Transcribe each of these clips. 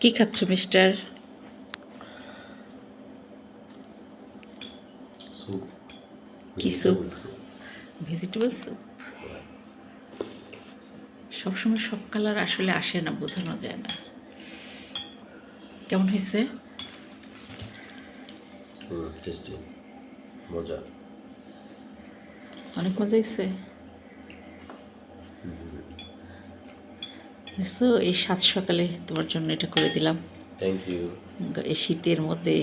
কি খাচ্ছ mister? Soup. কি স্যুপ? Vegetable soup. সবসময় সব কালার আসলে আসে না, বোঝানো যায় না। কেমন হয়েছে? টেস্টি, মজা। অনেক মজা হয়েছে। দেখছো, এই সাত সকালে তোমার জন্য এটা করে দিলাম। Thank you. এই শীতের মধ্যে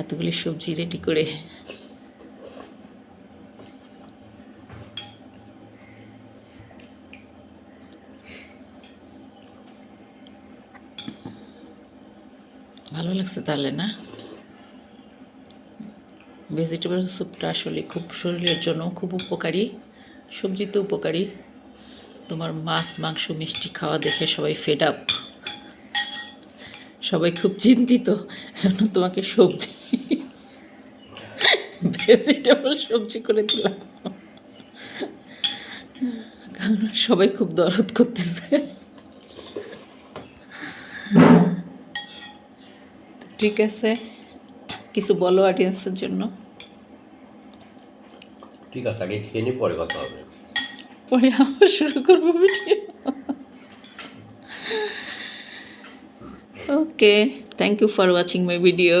এতগুলি সবজি রেডি করে। ভালো লাগছে তাহলে না? ভেজিটেবল স্যুপটা আসলে খুব শরীরের জন্য খুব উপকারী, সবজি তো উপকারী। তোমার মাছ মাংস মিষ্টি খাওয়া দেখে সবাই ফেড আপ, সবাই খুব চিন্তিত, জন্য তোমাকে সবজি, ভেজিটেবল সবজি করে দিলাম, কারণ সবাই খুব দরদ করতেছে। ঠিক আছে, কিছু বলো অডিয়েন্সের জন্য। ঠিক আছে, আগে খেয়ে নি, পরে কথা হবে। পরে আবার শুরু করবো video. Okay, thank you for watching my video.